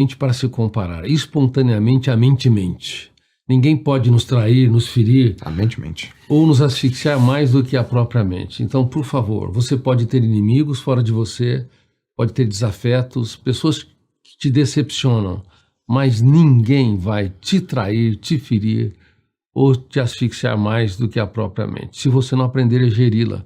mente para se comparar. Espontaneamente a mente mente. Ninguém pode nos trair, nos ferir. A mente mente. Ou nos asfixiar mais do que a própria mente. Então, por favor, você pode ter inimigos fora de você, pode ter desafetos, pessoas que te decepcionam, mas ninguém vai te trair, te ferir ou te asfixiar mais do que a própria mente, se você não aprender a geri-la.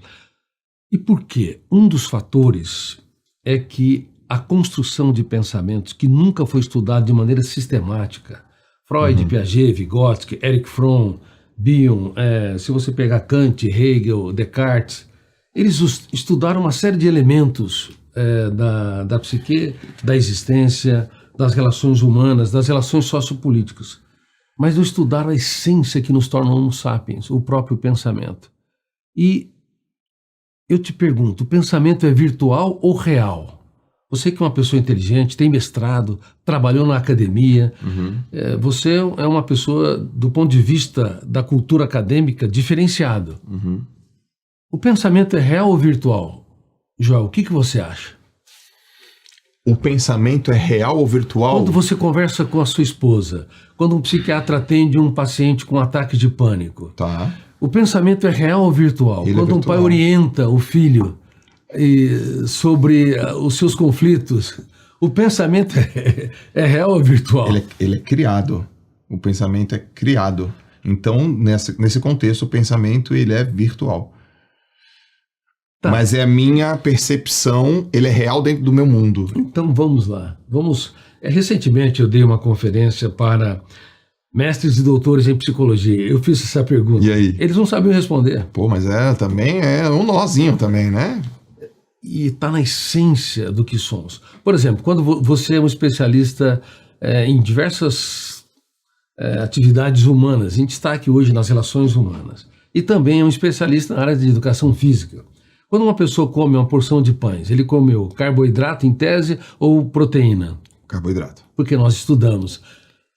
E por quê? Um dos fatores é que a construção de pensamentos que nunca foi estudado de maneira sistemática, Freud, Piaget, Vygotsky, Erich Fromm, Bion, se você pegar Kant, Hegel, Descartes, eles estudaram uma série de elementos da psique, da existência, das relações humanas, das relações sociopolíticas, mas não estudaram a essência que nos torna homo sapiens, o próprio pensamento. E eu te pergunto, o pensamento é virtual ou real? Você que é uma pessoa inteligente, tem mestrado, trabalhou na academia, você é uma pessoa, do ponto de vista da cultura acadêmica, diferenciado. O pensamento é real ou virtual? Joel, o que você acha? O pensamento é real ou virtual? Quando você conversa com a sua esposa, quando um psiquiatra atende um paciente com ataque de pânico, Tá. o pensamento é real ou virtual? Ele Quando é um pai virtual. orienta o filho sobre os seus conflitos, o pensamento é real ou virtual? Ele é criado. O pensamento é criado. Então, nesse contexto, o pensamento ele é virtual. Tá. Mas é a minha percepção, ele é real dentro do meu mundo. Então vamos lá. Recentemente eu dei uma conferência para mestres e doutores em psicologia. Eu fiz essa pergunta. E aí? Eles não sabiam responder. Pô, mas também é um nozinho também, né? E está na essência do que somos. Por exemplo, quando você é um especialista em diversas atividades humanas, em destaque hoje nas relações humanas, e também é um especialista na área de educação física. Quando uma pessoa come uma porção de pães, ele comeu carboidrato em tese ou proteína? Carboidrato. Porque nós estudamos.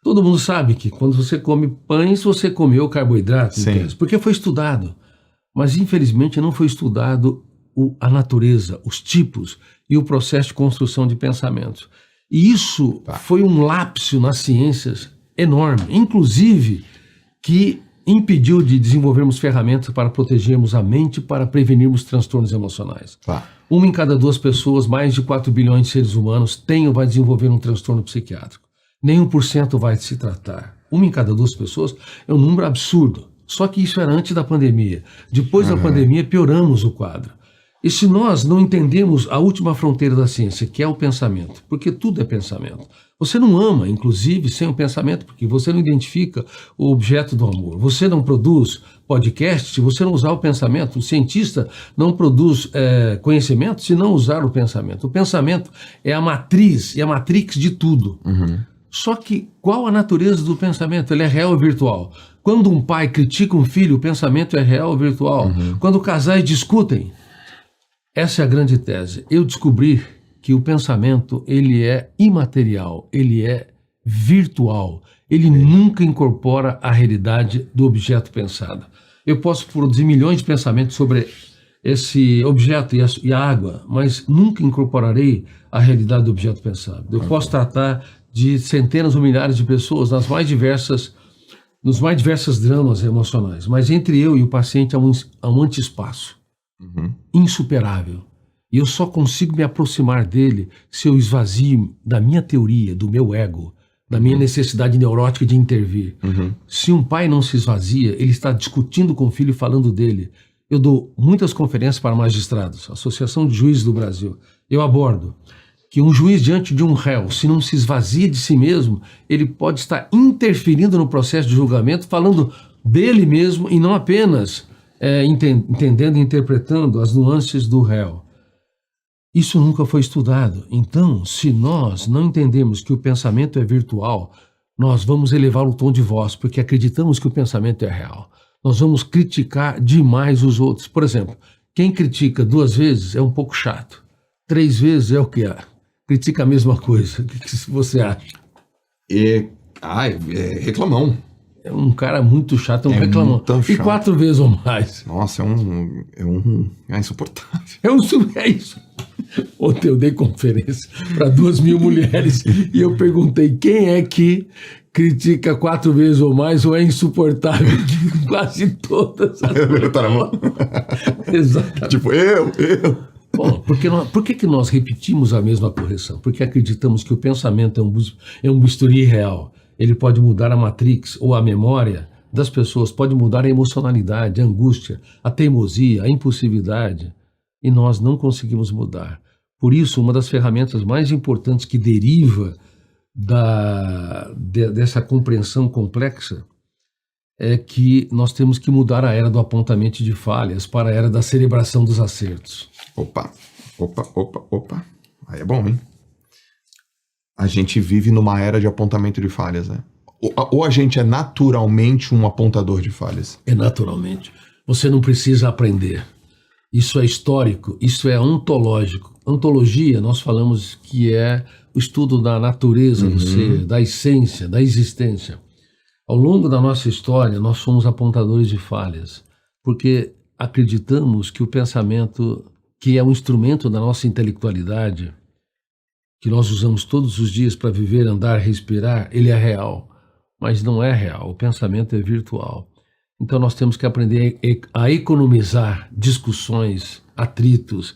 Todo mundo sabe que quando você come pães, você comeu carboidrato em Sim. tese, porque foi estudado. Mas infelizmente não foi estudado a natureza, os tipos e o processo de construção de pensamentos. E isso foi um lapso nas ciências enorme, inclusive que impediu de desenvolvermos ferramentas para protegermos a mente, para prevenirmos transtornos emocionais. Tá. 1 em cada 2 pessoas, mais de 4 bilhões de seres humanos, tem ou vai desenvolver um transtorno psiquiátrico. Nem 1% vai se tratar. 1 em cada 2 pessoas é um número absurdo. Só que isso era antes da pandemia. Depois da pandemia, pioramos o quadro. E se nós não entendemos a última fronteira da ciência, que é o pensamento, porque tudo é pensamento. Você não ama, inclusive, sem o pensamento, porque você não identifica o objeto do amor. Você não produz podcast se você não usar o pensamento. O cientista não produz conhecimento se não usar o pensamento. O pensamento é a matriz e a matrix de tudo. Só que qual a natureza do pensamento? Ele é real ou virtual? Quando um pai critica um filho, o pensamento é real ou virtual? Quando casais discutem, essa é a grande tese. Eu descobri que o pensamento, ele é imaterial, ele é virtual, ele nunca incorpora a realidade do objeto pensado. Eu posso produzir milhões de pensamentos sobre esse objeto e a água, mas nunca incorporarei a realidade do objeto pensado. Eu posso tratar de centenas ou milhares de pessoas nos mais diversos dramas emocionais, mas entre eu e o paciente há um anti-espaço. Insuperável. E eu só consigo me aproximar dele se eu esvazio da minha teoria, do meu ego, da minha necessidade neurótica de intervir. Se um pai não se esvazia, ele está discutindo com o filho, falando dele. Eu dou muitas conferências para magistrados, Associação de Juízes do Brasil. Eu abordo que um juiz diante de um réu, se não se esvazia de si mesmo, ele pode estar interferindo no processo de julgamento, falando dele mesmo e não apenas entendendo e interpretando as nuances do réu. Isso nunca foi estudado. Então, se nós não entendemos que o pensamento é virtual, nós vamos elevar o tom de voz, porque acreditamos que o pensamento é real. Nós vamos criticar demais os outros. Por exemplo, quem critica 2 vezes é um pouco chato. 3 vezes é o que é. Critica a mesma coisa. O que você acha? É reclamão. é um cara muito chato, É reclamão. muito E chato. 4 vezes ou mais. Nossa, é insuportável. É isso. Ontem eu dei conferência para 2.000 mulheres e eu perguntei quem é que critica 4 vezes ou mais ou é insuportável. Quase todas. Tá na mão. Exatamente. Tipo, eu. Bom, por que nós repetimos a mesma correção? Porque acreditamos que o pensamento é um bisturi real. Ele pode mudar a matrix ou a memória das pessoas, pode mudar a emocionalidade, a angústia, a teimosia, a impulsividade. E nós não conseguimos mudar. Por isso, uma das ferramentas mais importantes que deriva dessa compreensão complexa é que nós temos que mudar a era do apontamento de falhas para a era da celebração dos acertos. Opa. Aí é bom, hein? A gente vive numa era de apontamento de falhas, né? Ou a gente é naturalmente um apontador de falhas? É naturalmente. Você não precisa aprender. Isso é histórico, isso é ontológico. Ontologia, nós falamos que é o estudo da natureza do ser, da essência, da existência. Ao longo da nossa história, nós somos apontadores de falhas, porque acreditamos que o pensamento, que é um instrumento da nossa intelectualidade, que nós usamos todos os dias para viver, andar, respirar, ele é real, mas não é real, o pensamento é virtual. Então nós temos que aprender a economizar discussões, atritos,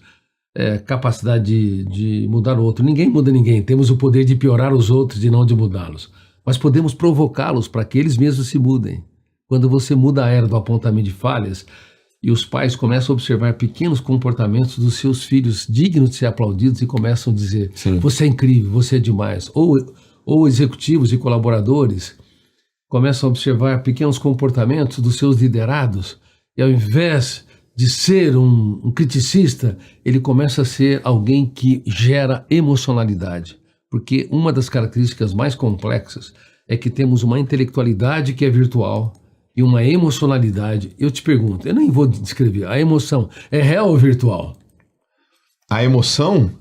capacidade de mudar o outro. Ninguém muda ninguém, temos o poder de piorar os outros e não de mudá-los. Mas podemos provocá-los para que eles mesmos se mudem. Quando você muda a era do apontamento de falhas e os pais começam a observar pequenos comportamentos dos seus filhos dignos de ser aplaudidos e começam a dizer: Sim. Você é incrível, você é demais. Ou executivos e colaboradores começam a observar pequenos comportamentos dos seus liderados e ao invés de ser um criticista, ele começa a ser alguém que gera emocionalidade. Porque uma das características mais complexas é que temos uma intelectualidade que é virtual e uma emocionalidade. Eu te pergunto, eu nem vou descrever, a emoção é real ou virtual? A emoção?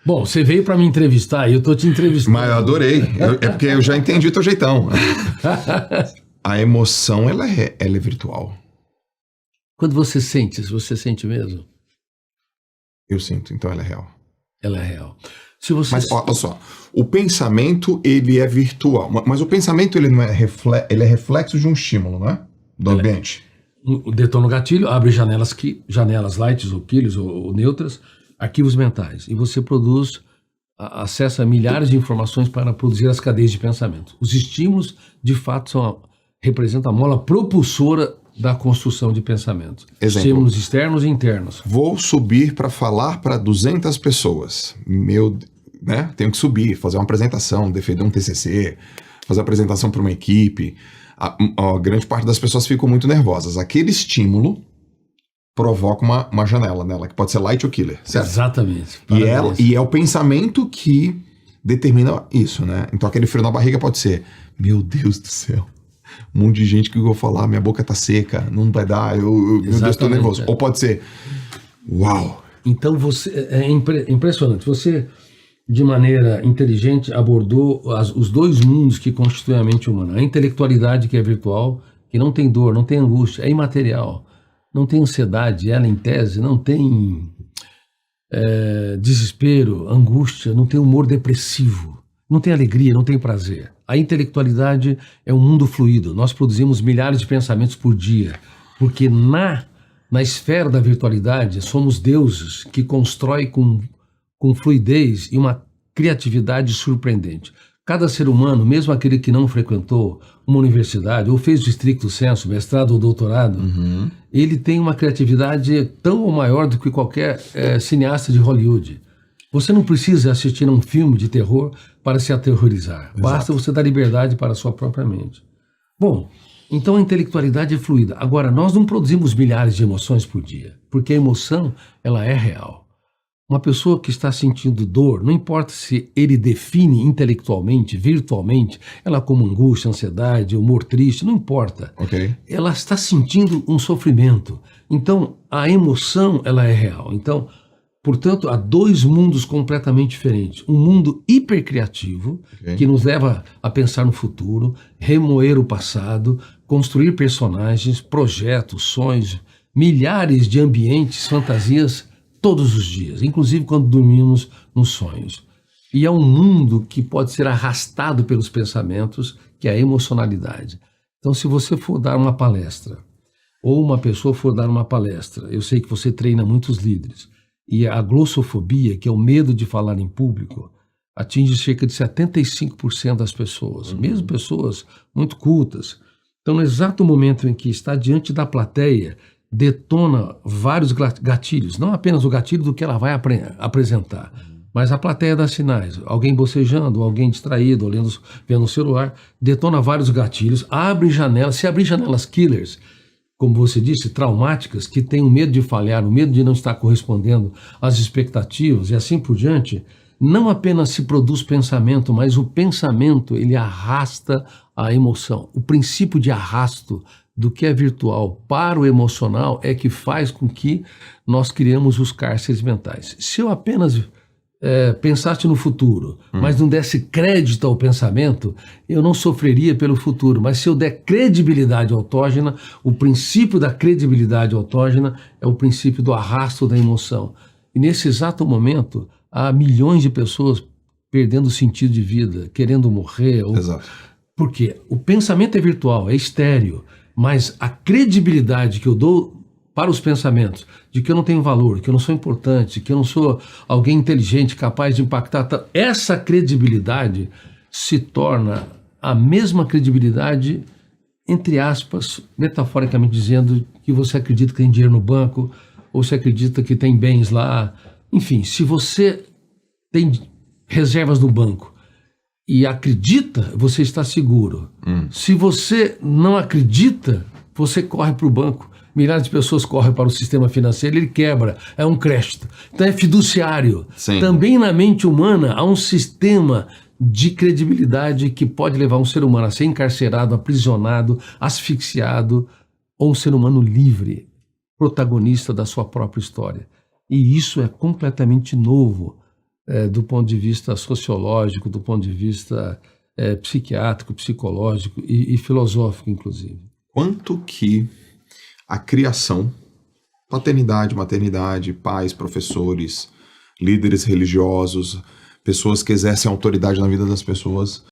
Bom, você veio para me entrevistar e eu estou te entrevistando. Mas eu adorei. É porque eu já entendi o teu jeitão. A emoção, ela é virtual. Quando você sente mesmo? Eu sinto, então ela é real. Ela é real. Se você... Mas olha só, o pensamento, ele é virtual. Mas o pensamento, ele não é ele é reflexo de um estímulo, né? Do ambiente. Detona o gatilho, abre janelas lights ou quilos ou neutras, arquivos mentais. E você acessa milhares de informações para produzir as cadeias de pensamento. Os estímulos, de fato, representam a mola propulsora da construção de pensamento. Exemplo. Estímulos externos e internos. Vou subir para falar para 200 pessoas. Tenho que subir, fazer uma apresentação, defender um TCC, fazer apresentação para uma equipe. A grande parte das pessoas ficam muito nervosas. Aquele estímulo provoca uma janela nela, que pode ser light ou killer, certo? Exatamente. E é o pensamento que determina isso, né? Então aquele frio na barriga pode ser: meu Deus do céu, um monte de gente que eu vou falar, minha boca tá seca, não vai dar, meu Deus, tô nervoso. Ou pode ser: uau. Então é impressionante. Você, de maneira inteligente, abordou os dois mundos que constituem a mente humana. A intelectualidade, que é virtual, que não tem dor, não tem angústia, é imaterial. Não tem ansiedade, ela em tese, não tem desespero, angústia, não tem humor depressivo, não tem alegria, não tem prazer. A intelectualidade é um mundo fluido. Nós produzimos milhares de pensamentos por dia, porque na esfera da virtualidade somos deuses que constroem com fluidez e uma criatividade surpreendente. Cada ser humano, mesmo aquele que não frequentou uma universidade ou fez o stricto sensu, mestrado ou doutorado, ele tem uma criatividade tão ou maior do que qualquer cineasta de Hollywood. Você não precisa assistir a um filme de terror para se aterrorizar. Exato. Basta você dar liberdade para a sua própria mente. Bom, então a intelectualidade é fluida. Agora, nós não produzimos milhares de emoções por dia, porque a emoção, ela é real. Uma pessoa que está sentindo dor, não importa se ele define intelectualmente, virtualmente, ela como angústia, ansiedade, humor triste, não importa. Okay. Ela está sentindo um sofrimento. Então, a emoção, ela é real. Então, Portanto, há dois mundos completamente diferentes. Um mundo hipercriativo, Ok. que nos leva a pensar no futuro, remoer o passado, construir personagens, projetos, sonhos, milhares de ambientes, fantasias, todos os dias, inclusive quando dormimos nos sonhos. E é um mundo que pode ser arrastado pelos pensamentos, que é a emocionalidade. Então, se você for dar uma palestra, ou uma pessoa for dar uma palestra, eu sei que você treina muitos líderes, e a glossofobia, que é o medo de falar em público, atinge cerca de 75% das pessoas, mesmo pessoas muito cultas. Então, no exato momento em que está diante da plateia, detona vários gatilhos, não apenas o gatilho do que ela vai apresentar, mas a plateia dá sinais. Alguém bocejando, alguém distraído, vendo o celular, detona vários gatilhos, abre janelas, se abrir janelas killers, como você disse, traumáticas, que têm o medo de falhar, o medo de não estar correspondendo às expectativas e assim por diante, não apenas se produz pensamento, mas o pensamento, ele arrasta a emoção. O princípio de arrasto do que é virtual para o emocional é que faz com que nós criemos os cárceres mentais. Se eu apenas pensasse no futuro, mas não desse crédito ao pensamento, eu não sofreria pelo futuro. Mas se eu der credibilidade autógena, o princípio da credibilidade autógena é o princípio do arrasto da emoção. E nesse exato momento, há milhões de pessoas perdendo o sentido de vida, querendo morrer. Exato. Por quê? O pensamento é virtual, é estéreo, mas a credibilidade que eu dou para os pensamentos, de que eu não tenho valor, que eu não sou importante, que eu não sou alguém inteligente, capaz de impactar, essa credibilidade se torna a mesma credibilidade, entre aspas, metaforicamente dizendo, que você acredita que tem dinheiro no banco, ou você acredita que tem bens lá. Enfim, se você tem reservas no banco e acredita, você está seguro. Se você não acredita, você corre para o banco. Milhares de pessoas correm para o sistema financeiro, ele quebra, é um crédito. Então é fiduciário. Sim. Também na mente humana há um sistema de credibilidade que pode levar um ser humano a ser encarcerado, aprisionado, asfixiado, ou um ser humano livre, protagonista da sua própria história. E isso é completamente novo do ponto de vista sociológico, do ponto de vista psiquiátrico, psicológico e filosófico, inclusive. Quanto que a criação, paternidade, maternidade, pais, professores, líderes religiosos, pessoas que exercem autoridade na vida das pessoas,